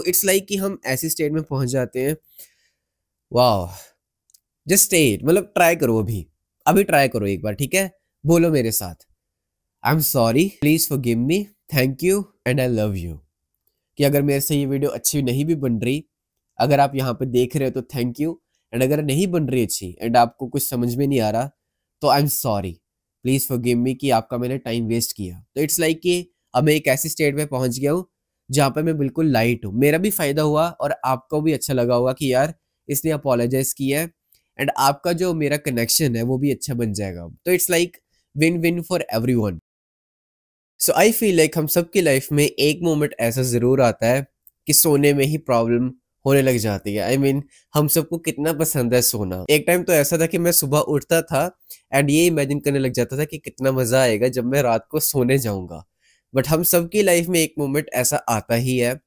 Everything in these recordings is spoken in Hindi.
तो इट्स लाइक कि हम ऐसी स्टेट में पहुंच जाते हैं, वाह, जस्ट स्टेट, मतलब ट्राई करो, अभी अभी ट्राई करो एक बार, ठीक है? बोलो मेरे साथ, I am sorry, please forgive me, thank you and I love you. कि अगर मेरे से ये वीडियो अच्छी नहीं भी बन रही, अगर आप यहाँ पे देख रहे हो तो थैंक यू, एंड अगर नहीं बन रही अच्छी एंड आपको कुछ समझ में नहीं आ रहा तो I am sorry, please forgive me कि आपका मैंने टाइम वेस्ट किया। तो इट्स लाइक कि अब मैं एक ऐसी स्टेट में पहुंच गया हूँ जहाँ पे मैं बिल्कुल लाइट हूँ। मेरा भी फायदा हुआ और आपको भी अच्छा लगा होगा कि यार इसने अपोलोजाइज किया है, एंड आपका जो मेरा कनेक्शन है वो भी अच्छा बन जाएगा। तो it's like win win for everyone. So I feel like हम सबकी लाइफ में एक मोमेंट ऐसा जरूर आता है कि सोने में ही प्रॉब्लम होने लग जाती है। आई मीन हम सबको कितना पसंद है सोना। एक टाइम तो ऐसा था कि मैं सुबह उठता था एंड ये इमेजिन करने लग जाता था कि कितना मजा आएगा जब मैं रात को सोने जाऊंगा। बट हम सबकी लाइफ में एक मोमेंट ऐसा आता ही है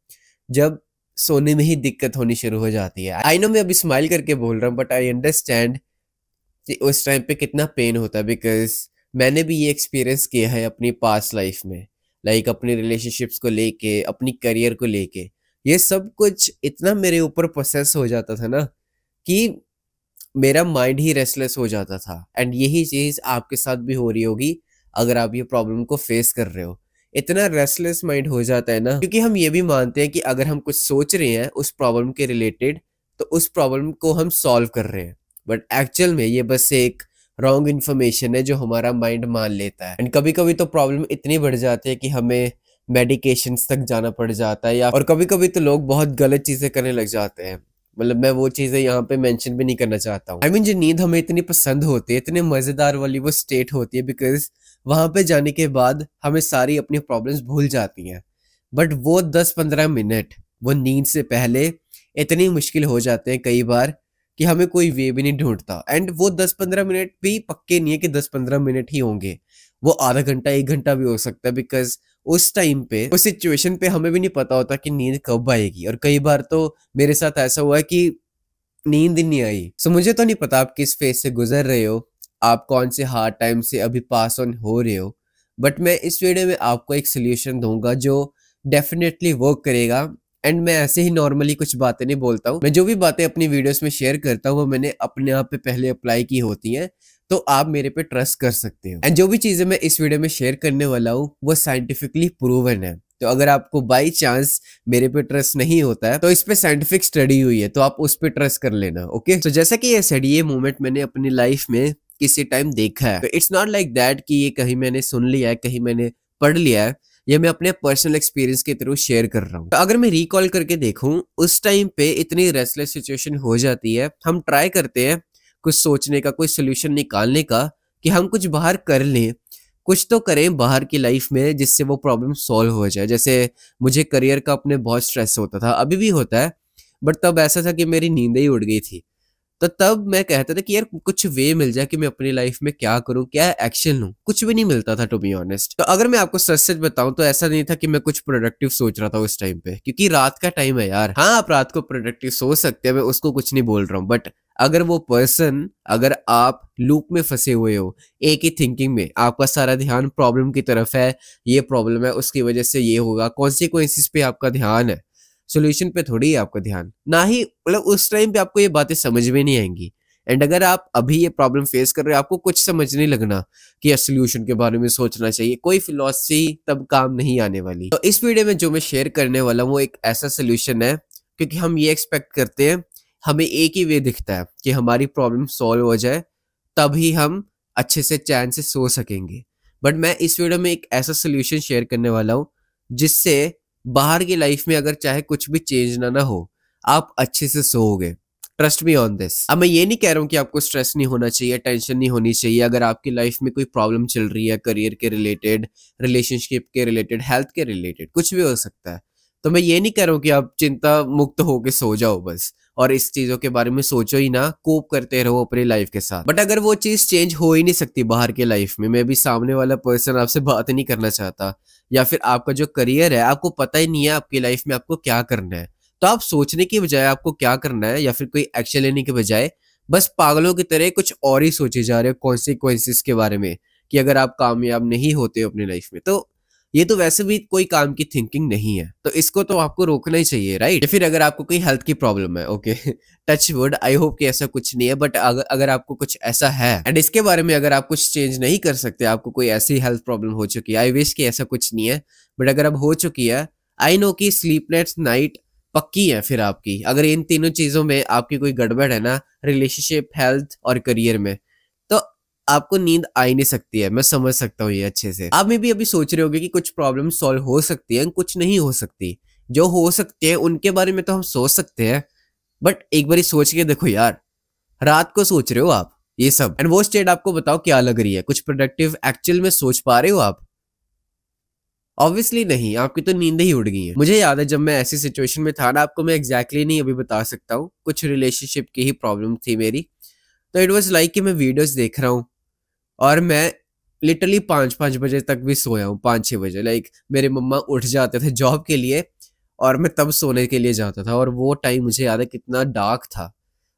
जब सोने में ही दिक्कत होनी शुरू हो जाती है। आई नो मैं अभी स्माइल करके बोल रहा हूँ, बट आई अंडरस्टैंड कि उस टाइम पे कितना पेन होता है, बिकॉज मैंने भी ये एक्सपीरियंस किया है अपनी पास्ट लाइफ में। लाइक अपनी रिलेशनशिप्स को लेके, अपनी करियर को लेके, ये सब कुछ इतना मेरे ऊपर प्रोसेस हो जाता था ना कि मेरा माइंड ही रेस्टलेस हो जाता था। एंड यही चीज आपके साथ भी हो रही होगी अगर आप ये प्रॉब्लम को फेस कर रहे हो। इतना रेस्टलेस माइंड हो जाता है ना, क्योंकि हम ये भी मानते हैं कि अगर हम कुछ सोच रहे हैं उस प्रॉब्लम के रिलेटेड तो उस प्रॉब्लम को हम सॉल्व कर रहे हैं, बट एक्चुअल में ये बस एक रॉन्ग इन्फॉर्मेशन है जो हमारा माइंड मान लेता है। एंड कभी कभी तो प्रॉब्लम इतनी बढ़ जाती है कि हमें मेडिकेशंस तक जाना पड़ जाता है, या और कभी कभी तो लोग बहुत गलत चीजें करने लग जाते हैं। मतलब मैं वो चीजें यहाँ पे मेंशन भी नहीं करना चाहता हूँ। आई मीन जो नींद हमें इतनी पसंद होती है, इतने मजेदार वाली वो स्टेट होती है, बिकॉज वहां पे जाने के बाद हमें सारी अपनी प्रॉब्लम्स भूल जाती हैं। बट वो 10-15 मिनट वो नींद से पहले इतनी मुश्किल हो जाते हैं कई बार कि हमें कोई वे भी नहीं ढूंढता। एंड वो 10-15 मिनट भी पक्के नहीं है कि 10-15 मिनट ही होंगे, वो आधा घंटा 1 घंटा भी हो सकता है, बिकॉज उस टाइम पे उस सिचुएशन पे हमें भी नहीं पता होता कि नींद कब आएगी। और कई बार तो मेरे साथ ऐसा हुआ है कि नींद ही नहीं आई। सो मुझे तो नहीं पता आप किस फेज से गुजर रहे हो, आप कौन से हार्ड टाइम से अभी पास ऑन हो रहे हो, बट मैं इस वीडियो में आपको एक सोल्यूशन दूंगा जो डेफिनेटली वर्क करेगा। एंड मैं ऐसे ही नॉर्मली कुछ बातें नहीं बोलता हूँ, मैं जो भी बातें अपनी वीडियोस में शेयर करता हूँ वो मैंने अपने आप पे पहले अप्लाई की होती हैं, तो आप मेरे पे ट्रस्ट कर सकते हो। एंड जो भी चीजें मैं इस वीडियो में शेयर करने वाला हूँ वो साइंटिफिकली प्रूवन है। तो अगर आपको बाई चांस मेरे पे ट्रस्ट नहीं होता है तो इस पे साइंटिफिक स्टडी हुई है, तो आप उस पे ट्रस्ट कर लेना। ओके, तो जैसा कि ये स्टडी, ये मूवमेंट मैंने अपनी लाइफ में किसी टाइम देखा है, तो इट्स नॉट लाइक दैट कि ये कहीं मैंने सुन लिया है, कहीं मैंने पढ़ लिया है, ये मैं अपने पर्सनल एक्सपीरियंस के थ्रू शेयर कर रहा हूँ। तो अगर मैं रिकॉल करके देखूं, उस टाइम पे इतनी रेस्टलेस सिचुएशन हो जाती है, हम ट्राई करते हैं कुछ सोचने का, कोई सोल्यूशन निकालने का, कि हम कुछ बाहर कर लें, कुछ तो करें बाहर की लाइफ में जिससे वो प्रॉब्लम सॉल्व हो जाए। जैसे मुझे करियर का अपने बहुत स्ट्रेस होता था, अभी भी होता है, बट तब ऐसा था कि मेरी नींद ही उड़ गई थी। तो तब मैं कहता था कि यार कुछ वे मिल जाए कि मैं अपनी लाइफ में क्या करूं, क्या एक्शन लूं। कुछ भी नहीं मिलता था टू बी ऑनेस्ट। तो अगर मैं आपको सच सच बताऊं तो ऐसा नहीं था कि मैं कुछ प्रोडक्टिव सोच रहा था उस टाइम पे, क्योंकि रात का टाइम है यार। हाँ, आप रात को प्रोडक्टिव सोच सकते हैं, मैं उसको कुछ नहीं बोल रहा हूँ, बट अगर वो पर्सन, अगर आप लूप में फंसे हुए हो, एक ही थिंकिंग में, आपका सारा ध्यान प्रॉब्लम की तरफ है, ये प्रॉब्लम है उसकी वजह से ये होगा, कॉन्सिक्वेंसेस पे आपका ध्यान है, सोल्यूशन पे थोड़ी है आपका ध्यान ना ही, मतलब उस टाइम पे आपको ये बातें समझ में नहीं आएंगी। एंड अगर आप अभी ये प्रॉब्लम फेस कर रहे हो, आपको कुछ समझ नहीं लगना कि या सोल्यूशन के बारे में सोचना चाहिए, कोई फिलॉसफी तब काम नहीं आने वाली। तो इस वीडियो में जो मैं शेयर करने वाला हूँ वो एक ऐसा सोल्यूशन है, क्योंकि हम ये एक्सपेक्ट करते हैं, हमें एक ही वे दिखता है कि हमारी प्रॉब्लम सॉल्व हो जाए, तभी हम अच्छे से चैन से सो सकेंगे। बट मैं इस वीडियो में एक ऐसा सोल्यूशन शेयर करने वाला हूँ जिससे बाहर की लाइफ में अगर चाहे कुछ भी चेंज ना हो, आप अच्छे से सोओगे। Trust me on this. अब मैं ये नहीं कह रहा हूँ कि आपको स्ट्रेस नहीं होना चाहिए, टेंशन नहीं होनी चाहिए। अगर आपकी लाइफ में कोई प्रॉब्लम चल रही है, करियर के रिलेटेड, रिलेशनशिप के रिलेटेड, हेल्थ के रिलेटेड, कुछ भी हो सकता है, तो मैं ये नहीं कह रहा हूँ कि आप चिंता मुक्त होकर सो जाओ बस और इस चीजों के बारे में सोचो ही ना, कोप करते रहो अपनी लाइफ के साथ। बट अगर वो चीज चेंज हो ही नहीं सकती बाहर के लाइफ में, मैं भी सामने वाला पर्सन आपसे बात नहीं करना चाहता, या फिर आपका जो करियर है आपको पता ही नहीं है आपकी लाइफ में आपको क्या करना है, तो आप सोचने की बजाय आपको क्या करना है या फिर कोई एक्शन लेने के बजाय बस पागलों की तरह कुछ और ही सोचे जा रहे हो कॉन्सिक्वेंसेस के बारे में, कि अगर आप कामयाब नहीं होते हो अपनी लाइफ में तो ये तो वैसे भी कोई काम की थिंकिंग नहीं है, तो इसको तो आपको रोकना ही चाहिए, राइट? या फिर अगर आपको कोई हेल्थ की प्रॉब्लम है, okay touch wood, I hope कि ऐसा कुछ नहीं है, बट अगर आपको कुछ ऐसा है एंड इसके बारे में अगर आप कुछ चेंज नहीं कर सकते, आपको कोई ऐसी हेल्थ प्रॉब्लम हो चुकी है, आई विश कि ऐसा कुछ नहीं है, बट अगर अब हो चुकी है, आई नो कि स्लीपलेस नाइट पक्की है फिर आपकी, अगर इन तीनों चीजों में आपकी कोई गड़बड़ है ना, रिलेशनशिप, हेल्थ और करियर में, तो आपको नींद आ ही नहीं सकती है। मैं समझ सकता हूँ ये अच्छे से। आप में भी अभी सोच रहे होगे कि कुछ प्रॉब्लम सॉल्व हो सकती है, कुछ नहीं हो सकती। जो हो सकते हैं उनके बारे में तो हम सोच सकते हैं, बट एक बार सोच के देखो यार, रात को सोच रहे हो आप ये सब, एंड वो स्टेट आपको बताओ क्या लग रही है, कुछ प्रोडक्टिव एक्चुअल में सोच पा रहे हो आप? ऑब्वियसली नहीं, आपकी तो नींद ही उड़ गई है। मुझे याद है जब मैं ऐसी सिचुएशन में था ना, आपको मैं एग्जैक्टली नहीं अभी बता सकता हूँ, कुछ रिलेशनशिप की ही प्रॉब्लम थी मेरी। तो इट वॉज लाइक कि मैं वीडियोस देख रहा हूँ और मैं लिटरली 5-5 बजे तक भी सोया हूँ, 5-6 बजे। लाइक मेरे मम्मा उठ जाते थे जॉब के लिए और मैं तब सोने के लिए जाता था, और वो टाइम मुझे याद है कितना डार्क था।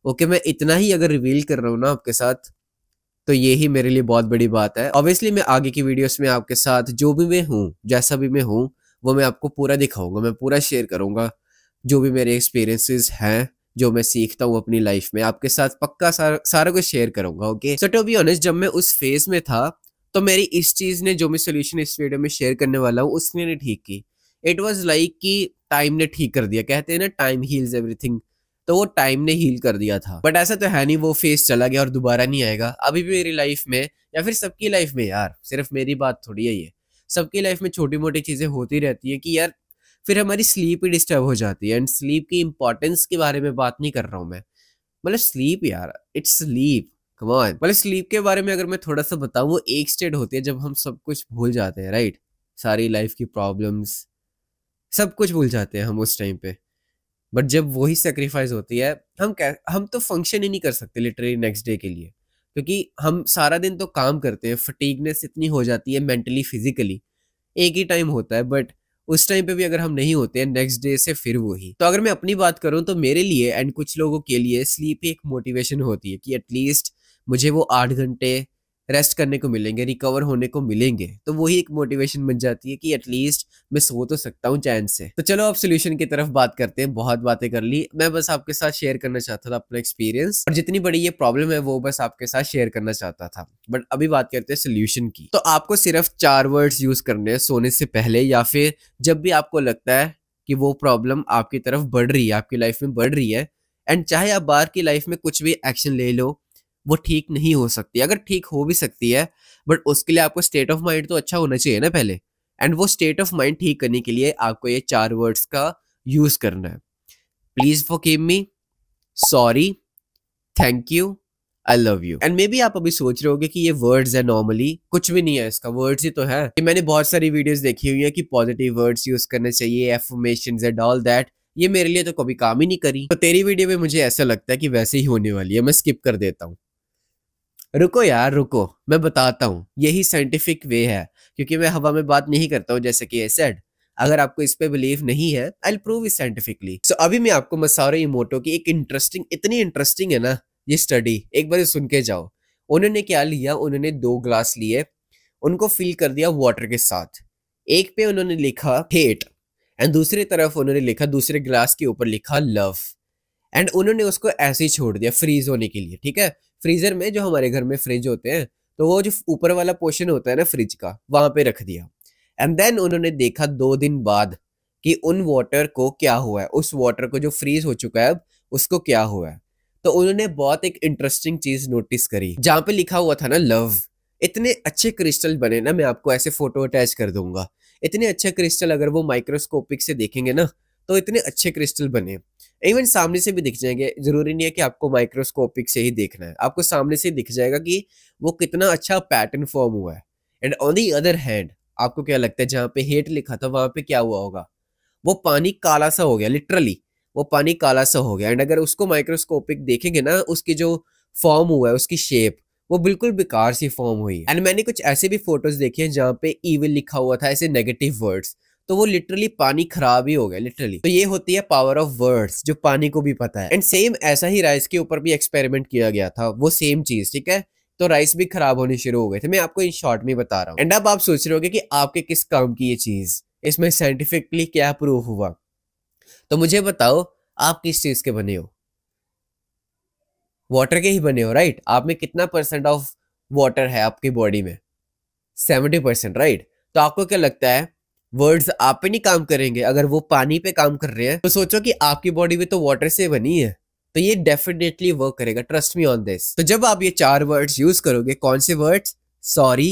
ओके, मैं इतना ही अगर रिवील कर रहा हूँ ना आपके साथ, तो ये ही मेरे लिए बहुत बड़ी बात है। ऑब्वियसली मैं आगे की वीडियोस में आपके साथ जो भी मैं हूँ, जैसा भी मैं हूँ, वो मैं आपको पूरा दिखाऊंगा, मैं पूरा शेयर करूंगा, जो भी मेरे एक्सपीरियंसेस हैं, जो मैं सीखता हूँ अपनी लाइफ में, आपके साथ पक्का सारा कुछ शेयर करूंगा। Okay, so to be honest, जब मैं उस फेज में था, तो मेरी इस चीज ने, जो मैं सोल्यूशन इस वीडियो में शेयर करने वाला हूँ, उसने नहीं ठीक की। इट वॉज लाइक कि टाइम ने ठीक कर दिया। कहते हैं ना, टाइम हील्स एवरीथिंग, तो वो टाइम ने हील कर दिया था। बट ऐसा तो है नहीं वो फेस चला गया और दोबारा नहीं आएगा। अभी भी मेरी लाइफ में, या फिर सबकी लाइफ में, यार सिर्फ मेरी बात थोड़ी है ये, सबकी लाइफ में छोटी मोटी चीजें होती रहती है कि यार फिर हमारी स्लीप ही डिस्टर्ब हो जाती है। एंड स्लीप की इंपॉर्टेंस के बारे में बात नहीं कर रहा हूँ मैं, मतलब स्लीप यार, इट्स स्लीप, कम ऑन। मतलब स्लीप के बारे में अगर मैं थोड़ा सा बताऊं, वो एक स्टेट होती है जब हम सब कुछ भूल जाते हैं, राइट? सारी लाइफ की प्रॉब्लम्स, सब कुछ भूल जाते हैं हम उस टाइम पे। बट जब वही सेक्रीफाइस होती है, हम तो फंक्शन ही नहीं कर सकते लिटरली नेक्स्ट डे के लिए, क्योंकि हम सारा दिन तो काम करते हैं, फटीगनेस इतनी हो जाती है मेंटली फिजिकली। एक ही टाइम होता है, बट उस टाइम पे भी अगर हम नहीं होते हैं, नेक्स्ट डे से फिर वही। तो अगर मैं अपनी बात करूं, तो मेरे लिए एंड कुछ लोगों के लिए स्लीप एक मोटिवेशन होती है कि एटलीस्ट मुझे वो 8 घंटे रेस्ट करने को मिलेंगे, रिकवर होने को मिलेंगे, तो वही एक मोटिवेशन बन जाती है कि एटलीस्ट मैं सो तो सकता हूँ चैन से। तो चलो अब सोल्यूशन की तरफ बात करते हैं। बहुत बातें कर ली, मैं बस आपके साथ शेयर करना चाहता था अपना एक्सपीरियंस, और जितनी बड़ी ये प्रॉब्लम है वो बस आपके साथ शेयर करना चाहता था। बट अभी बात करते हैं सोल्यूशन की। तो आपको सिर्फ 4 वर्ड्स यूज करने हैं सोने से पहले, या फिर जब भी आपको लगता है कि वो प्रॉब्लम आपकी तरफ बढ़ रही है, आपकी लाइफ में बढ़ रही है, एंड चाहे आप बाहर की लाइफ में कुछ भी एक्शन ले लो, वो ठीक नहीं हो सकती। अगर ठीक हो भी सकती है, बट उसके लिए आपको स्टेट ऑफ माइंड तो अच्छा होना चाहिए ना पहले। एंड वो स्टेट ऑफ माइंड ठीक करने के लिए आपको ये 4 वर्ड्स का यूज करना है। Please forgive me, sorry, thank you, I love you. And may be आप अभी सोच रहे होगे कि ये वर्ड्स है, नॉर्मली कुछ भी नहीं है इसका, वर्ड्स ही तो है। मैंने बहुत सारी वीडियोस देखी हुई है कि पॉजिटिव वर्ड्स यूज करने चाहिए, एफर्मेशंस एंड ऑल दैट, ये मेरे लिए तो कभी काम ही नहीं करी। तो तेरी वीडियो में मुझे ऐसा लगता है कि वैसे ही होने वाली है, मैं स्किप कर देता हूँ। रुको यार रुको, मैं बताता हूँ, यही साइंटिफिक वे है, क्योंकि मैं हवा में बात नहीं करता हूँ जैसे कि एसिड। अगर आपको इस पे बिलीव नहीं है, I will prove it scientifically. So अभी मैं आपको मसारू इमोटो की एक इंटरेस्टिंग, इतनी इंटरेस्टिंग है ना ये स्टडी, एक बार सुन के जाओ। उन्होंने क्या लिया, उन्होंने 2 ग्लास लिए, उनको फिल कर दिया वाटर के साथ। एक पे उन्होंने लिखा हेट, एंड दूसरी तरफ उन्होंने लिखा, दूसरे ग्लास के ऊपर लिखा लव। एंड उन्होंने उसको ऐसे ही छोड़ दिया फ्रीज होने के लिए, ठीक है? फ्रीजर में, जो हमारे घर में फ्रिज होते हैं, तो वो जो ऊपर वाला पोर्शन होता है ना फ्रिज का, वहां पे रख दिया। एंड देन उन्होंने देखा 2 दिन बाद कि उन वाटर को क्या हुआ है, उस वाटर को जो फ्रीज हो चुका है अब, उसको क्या हुआ है। तो उन्होंने बहुत एक इंटरेस्टिंग चीज नोटिस करी, जहां पे लिखा हुआ था ना लव। इतने अच्छे क्रिस्टल बने ना, मैं आपको ऐसे फोटो अटैच कर दूंगा। इतने अच्छे क्रिस्टल अगर वो माइक्रोस्कोपिक से देखेंगे ना, तो इतने अच्छे क्रिस्टल बने। इवन सामने से भी दिख जाएंगे, जरूरी नहीं है कि आपको माइक्रोस्कोपिक से ही देखना है, आपको सामने से दिख जाएगा कि वो कितना अच्छा पैटर्न फॉर्म हुआ है। And on the other hand, आपको क्या लगता है जहां पे हेट लिखा था वहां पे क्या हुआ होगा? वो पानी काला सा हो गया, लिटरली वो पानी काला सा हो गया। एंड अगर उसको माइक्रोस्कोपिक देखेंगे ना, उसकी जो फॉर्म हुआ है, उसकी शेप, वो बिल्कुल बेकार सी फॉर्म हुई है। एंड मैंने कुछ ऐसे भी फोटोज देखे हैं जहां पे इविल लिखा हुआ था, ऐसे नेगेटिव वर्ड्स, तो वो लिटरली पानी खराब ही हो गया लिटरली। तो ये होती है पावर ऑफ वर्ड्स, जो पानी को भी पता है। एंड सेम ऐसा ही राइस के ऊपर भी एक्सपेरिमेंट किया गया था, वो सेम चीज, ठीक है? तो राइस भी खराब होने शुरू हो गए थे। मैं आपको इन शॉर्ट में बता रहा हूँ। एंड अब आप सोच रहे होगे कि आपके किस काम की ये चीज, इसमें साइंटिफिकली क्या प्रूफ हुआ। तो मुझे बताओ, आप किस चीज के बने हो? वाटर के ही बने हो, राइट? आप में कितना परसेंट ऑफ वाटर है आपकी बॉडी में? 70%, राइट? तो आपको क्या लगता है वर्ड्स आप पे नहीं काम करेंगे? अगर वो पानी पे काम कर रहे हैं तो सोचो कि आपकी बॉडी भी तो वाटर से बनी है, तो ये डेफिनेटली वर्क करेगा, ट्रस्ट मी ऑन दिस। तो जब आप ये 4 वर्ड्स यूज करोगे, कौन से words? Sorry,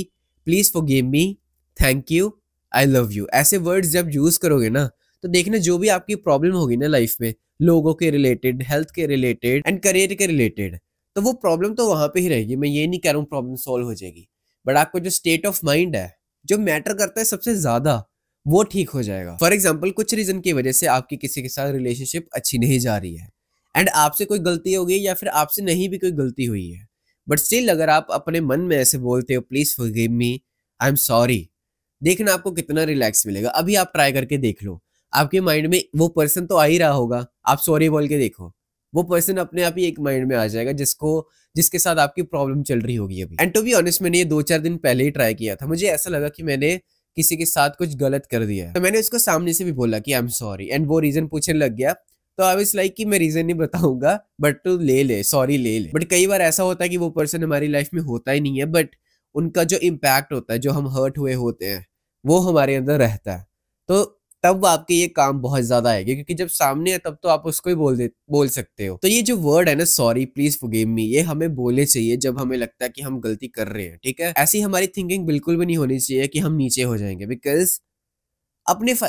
please forgive me, thank you, I love you, ऐसे वर्ड्स जब यूज करोगे ना, तो देखना जो भी आपकी प्रॉब्लम होगी ना लाइफ में, लोगों के रिलेटेड, हेल्थ के रिलेटेड एंड करियर के रिलेटेड, तो वो प्रॉब्लम तो वहां पे ही रहेगी। मैं ये नहीं कह रहा हूँ प्रॉब्लम सॉल्व हो जाएगी, बट आपको जो स्टेट ऑफ माइंड है, जो मैटर करता है सबसे ज्यादा, वो ठीक हो जाएगा। फॉर एग्जाम्पल, कुछ रीजन की वजह से आपकी किसी के साथ रिलेशनशिप अच्छी नहीं जा रही है, एंड आपसे कोई गलती हो गई या फिर आपसे नहीं भी कोई गलती हुई है, बट स्टिल अगर आप अपने मन में ऐसे बोलते हो please forgive me, I am sorry, देखना आपको कितना रिलैक्स मिलेगा। अभी आप ट्राई करके देख लो, आपके माइंड में वो पर्सन तो आ ही रहा होगा, आप सॉरी बोल के देखो, वो पर्सन अपने आप ही एक माइंड में आ जाएगा जिसके साथ आपकी प्रॉब्लम चल रही होगी अभी। एंड टू बी ऑनेस्ट, मैंने ये 2-4 दिन पहले ही ट्राई किया था। मुझे ऐसा लगा कि मैंने किसी के साथ कुछ गलत कर दिया है, तो मैंने उसको सामने से भी बोला कि आई एम सॉरी, एंड वो रीजन पूछने लग गया। तो आई वाज लाइक कि मैं रीजन नहीं बताऊंगा, बट तू ले ले, सॉरी ले ले। बट कई बार ऐसा होता है कि वो पर्सन हमारी लाइफ में होता ही नहीं है, बट उनका जो इम्पैक्ट होता है, जो हम हर्ट हुए होते हैं, वो हमारे अंदर रहता है। तो तब आपके ये काम बहुत ज्यादा आएगी, क्योंकि जब सामने है तब तो आप उसको ही बोल सकते हो। तो ये जो वर्ड है ना, सॉरी, प्लीज फॉरगिव मी, ये हमें बोलने चाहिए जब हमें लगता है कि हम गलती कर रहे हैं, ठीक है? ऐसी हमारी थिंकिंग बिल्कुल भी नहीं होनी चाहिए कि हम नीचे हो जाएंगे, बिकॉज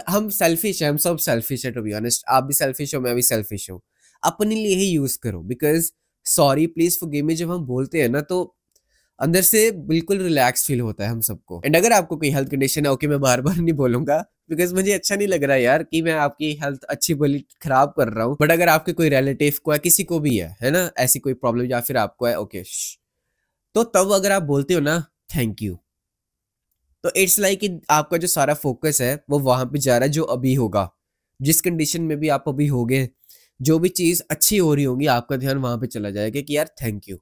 हम सेल्फिश है, हम सब सेल्फिश है, टू बी ऑनेस्ट। आप भी सेल्फिश हो, मैं भी सेल्फिश हूँ। अपने लिए ही यूज करो, because sorry, please forgive me जब हम बोलते हैं ना, तो अंदर से बिल्कुल रिलैक्स फील होता है हम सबको। एंड अगर आपको कोई हेल्थ कंडीशन है, ओके, मैं बार बार नहीं बोलूंगा, बिकॉज मुझे अच्छा नहीं लग रहा यार कि मैं आपकी हेल्थ अच्छी भली खराब कर रहा हूँ, बट अगर आपके कोई रिलेटिव को है, किसी को भी है ना, ऐसी कोई प्रॉब्लम, या फिर आपको है, ओके, तो तब अगर आप बोलते हो ना थैंक यू, तो इट्स लाइक कि आपका जो सारा फोकस है वो वहां पे जा रहा है, जो अभी होगा, जिस कंडीशन में भी आप अभी होगे, जो भी चीज अच्छी हो रही होगी, आपका ध्यान वहां पे चला जाएगा कि यार थैंक यू।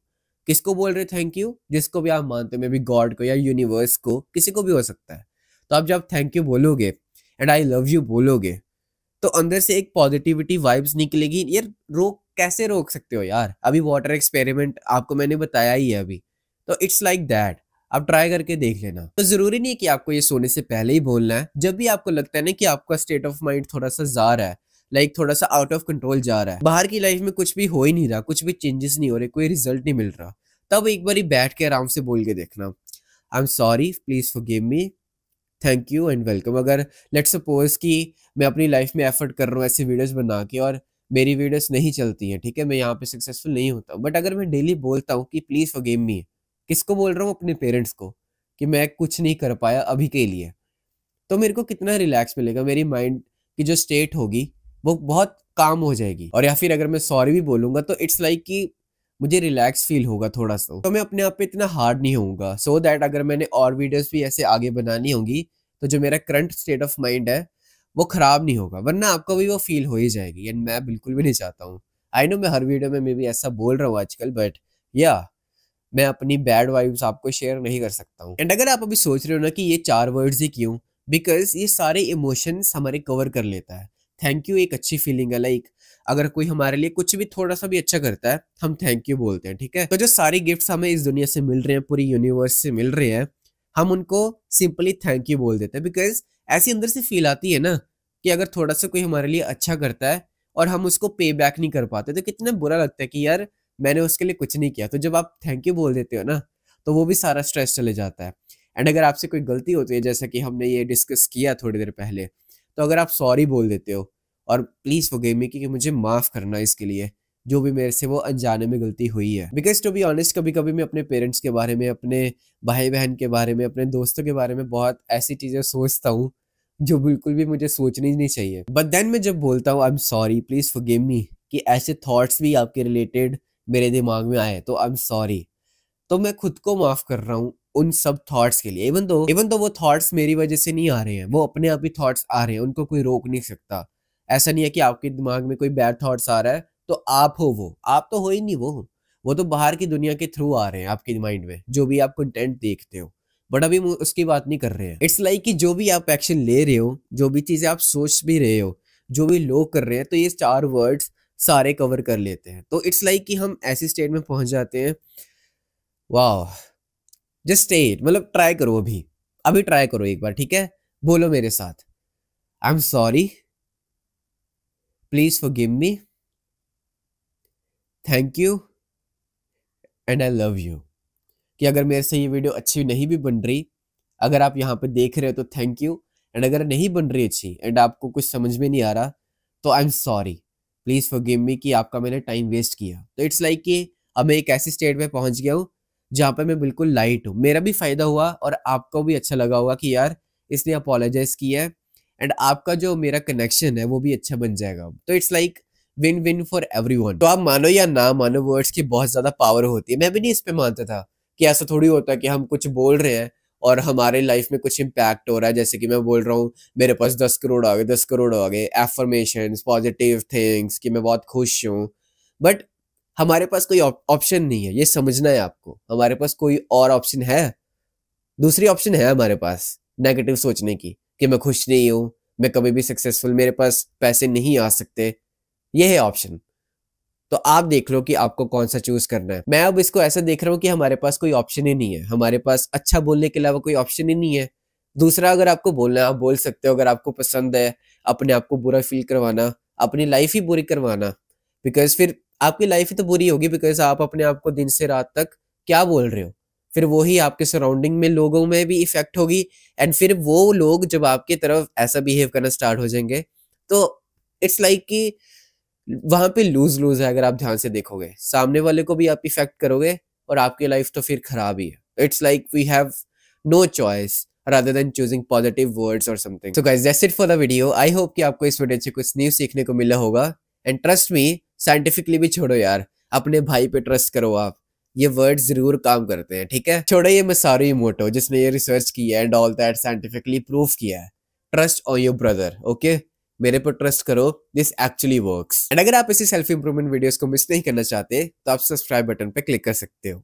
किसको बोल रहे थैंक यू? जिसको भी आप मानते हो, मे बी गॉड को या यूनिवर्स को, किसी को भी हो सकता है। तो आप जब थैंक यू बोलोगे एंड आई लव यू बोलोगे, तो अंदर से एक पॉजिटिविटी वाइब्स निकलेगी। यार कैसे रोक सकते हो यार? अभी वाटर एक्सपेरिमेंट आपको मैंने बताया ही है अभी, तो इट्स लाइक दैट। आप ट्राई करके देख लेना। तो जरूरी नहीं है कि आपको ये सोने से पहले ही बोलना है। जब भी आपको लगता है ना कि आपका स्टेट ऑफ माइंड थोड़ा सा जा रहा है, लाइक थोड़ा सा आउट ऑफ कंट्रोल जा रहा है, बाहर की लाइफ में कुछ भी हो ही नहीं रहा, कुछ भी चेंजेस नहीं हो रहे, कोई रिजल्ट नहीं मिल रहा, तब एक बार बैठ के आराम से बोल के देखना, I am sorry, please forgive me, thank you and welcome. अगर लेट्स सपोज कि मैं अपनी लाइफ में एफर्ट कर रहा हूँ ऐसी वीडियोस बना के, और मेरी वीडियोस नहीं चलती हैं, ठीक है, मैं यहाँ पे सक्सेसफुल नहीं होता, बट अगर मैं डेली बोलता हूँ कि प्लीज फॉरगिव मी, किसको बोल रहा हूँ? अपने पेरेंट्स को, कि मैं कुछ नहीं कर पाया अभी के लिए, तो मेरे को कितना रिलैक्स मिलेगा, मेरी माइंड की जो स्टेट होगी वो बहुत काम हो जाएगी। और या फिर अगर मैं सॉरी भी बोलूंगा, तो इट्स लाइक कि मुझे रिलैक्स फील होगा थोड़ा सा, तो मैं अपने आप पे इतना हार्ड नहीं होऊंगा, सो दैट अगर मैंने और वीडियोस भी ऐसे आगे बनानी होंगी, तो जो मेरा करंट स्टेट ऑफ माइंड है वो खराब नहीं होगा, वरना आपको भी वो फील हो ही जाएगी, एंड मैं बिल्कुल भी नहीं चाहता हूँ। आई नो मैं हर वीडियो में मे भी ऐसा बोल रहा हूँ आजकल, बट या मैं अपनी बैड वाइब्स आपको शेयर नहीं कर सकता हूँ। एंड अगर आप अभी सोच रहे हो ना कि ये 4 वर्ड्स ही क्यों, बिकॉज ये सारे इमोशंस हमारे कवर कर लेता है। थैंक यू एक अच्छी फीलिंग है, लाइक अगर कोई हमारे लिए कुछ भी थोड़ा सा भी अच्छा करता है, हम थैंक यू बोलते हैं, ठीक है? तो जो सारी गिफ्ट्स हमें इस दुनिया से मिल रहे हैं, पूरी यूनिवर्स से मिल रहे हैं, हम उनको सिंपली थैंक यू बोल देते हैं, बिकॉज ऐसी अंदर से फील आती है ना कि अगर थोड़ा सा कोई हमारे लिए अच्छा करता है और हम उसको पे बैक नहीं कर पाते, तो कितना बुरा लगता है कि यार मैंने उसके लिए कुछ नहीं किया। तो जब आप थैंक यू बोल देते हो ना, तो वो भी सारा स्ट्रेस चले जाता है। एंड अगर आपसे कोई गलती होती है, जैसा कि हमने ये डिस्कस किया थोड़ी देर पहले, तो अगर आप सॉरी बोल देते हो और प्लीज फॉरगिव मी, कि मुझे माफ करना इसके लिए जो भी मेरे से वो अनजाने में गलती हुई है। बिकॉज टू बी ऑनेस्ट, कभी कभी मैं अपने पेरेंट्स के बारे में, अपने भाई बहन के बारे में, अपने दोस्तों के बारे में बहुत ऐसी चीजें सोचता हूँ जो बिल्कुल भी मुझे सोचनी नहीं चाहिए। बट देन मैं जब बोलता हूँ I am sorry, please forgive me, कि ऐसे थॉट्स भी आपके रिलेटेड मेरे दिमाग में आए, तो आई एम सॉरी, तो मैं खुद को माफ कर रहा हूँ उन सब थॉट्स के लिए। इवन दो वो थॉट्स मेरी वजह से नहीं आ रहे हैं, वो अपने आप ही थॉट्स आ रहे हैं, उनको कोई रोक नहीं सकता। ऐसा नहीं है कि आपके दिमाग में कोई बैड थॉट्स आ रहा है तो आप हो, वो आप तो हो ही नहीं, वो वो तो बाहर की दुनिया के थ्रू आ रहे हैं आपके माइंड में, जो भी आप कंटेंट देखते हो, बट अभी उसकी बात नहीं कर रहे हैं। इट्स लाइक कि जो भी आप एक्शन ले रहे हो, जो भी चीजें आप सोच भी रहे हो, जो भी लोग कर रहे हैं, तो ये 4 वर्ड्स सारे कवर कर लेते हैं। तो इट्स लाइक कि हम ऐसी स्टेट में पहुंच जाते हैं। वाह, जस्ट स्टे, मतलब ट्राई करो, अभी अभी ट्राई करो एक बार, ठीक है? बोलो मेरे साथ, I am sorry, please forgive me, thank you and I love you. कि अगर मेरे से ये वीडियो अच्छी नहीं भी बन रही, अगर आप यहाँ पे देख रहे हो तो थैंक यू, एंड अगर नहीं बन रही अच्छी एंड आपको कुछ समझ में नहीं आ रहा, तो I am sorry, please forgive me कि आपका मैंने टाइम वेस्ट किया। तो इट्स लाइक कि अब मैं एक ऐसी स्टेट में पहुंच गया हूँ जहाँ पे मैं बिल्कुल लाइट हूँ। मेरा भी फायदा हुआ और आपको भी अच्छा लगा होगा कि यार इसने अपोलोजाइज किया है, एंड आपका जो मेरा कनेक्शन है वो भी अच्छा बन जाएगा। तो it's like win win for everyone. तो आप मानो या ना मानो, वर्ड्स की बहुत ज्यादा पावर होती है। मैं भी नहीं इस पे मानता था कि ऐसा थोड़ी होता है कि हम कुछ बोल रहे हैं और हमारे लाइफ में कुछ इम्पैक्ट हो रहा है। जैसे कि मैं बोल रहा हूँ मेरे पास 10 करोड़ आ गए, 10 करोड़ आ गए, एफर्मेशंस, पॉजिटिव थिंग्स कि मैं बहुत खुश हूँ, बट हमारे पास कोई ऑप्शन नहीं है। ये समझना है आपको, हमारे पास कोई और ऑप्शन है? दूसरी ऑप्शन है हमारे पास नेगेटिव सोचने की, कि मैं खुश नहीं हूँ, मैं कभी भी सक्सेसफुल, मेरे पास पैसे नहीं आ सकते। ये है ऑप्शन। तो आप देख लो कि आपको कौन सा चूज करना है। मैं अब इसको ऐसा देख रहा हूँ कि हमारे पास कोई ऑप्शन ही नहीं है, हमारे पास अच्छा बोलने के अलावा कोई ऑप्शन ही नहीं है। दूसरा, अगर आपको बोलना है आप बोल सकते हो, अगर आपको पसंद है अपने आप को बुरा फील करवाना, अपनी लाइफ ही बुरी करवाना, बिकॉज फिर आपकी लाइफ ही तो बुरी होगी, बिकॉज आप अपने आप को दिन से रात तक क्या बोल रहे हो, फिर वही आपके सराउंडिंग में लोगों में भी इफेक्ट होगी, एंड फिर वो लोग जब आपकी तरफ ऐसा बिहेव करना स्टार्ट हो जाएंगे, तो इट्स लाइक कि वहां पे लूज लूज है। अगर आप ध्यान से देखोगे, सामने वाले को भी आप इफेक्ट करोगे और आपकी लाइफ तो फिर खराब ही है। It's like we have no choice rather than choosing positive words or something. So guys, that's it for the video. I hope कि आपको इस वीडियो से कुछ न्यू सीखने को मिला होगा, and trust me, साइंटिफिकली भी छोड़ो यार, अपने भाई पे ट्रस्ट करो आप, ये वर्ड्स जरूर काम करते हैं, ठीक है? छोड़ो ये मसारू इमोटो जिसने ये रिसर्च किया है and all that, scientifically prove किया है। Trust on your brother, okay? मेरे पर ट्रस्ट करो, दिस एक्चुअली वर्क्स। एंड अगर आप इसी सेल्फ इंप्रूवमेंट वीडियोस को मिस नहीं करना चाहते, तो आप सब्सक्राइब बटन पे क्लिक कर सकते हो।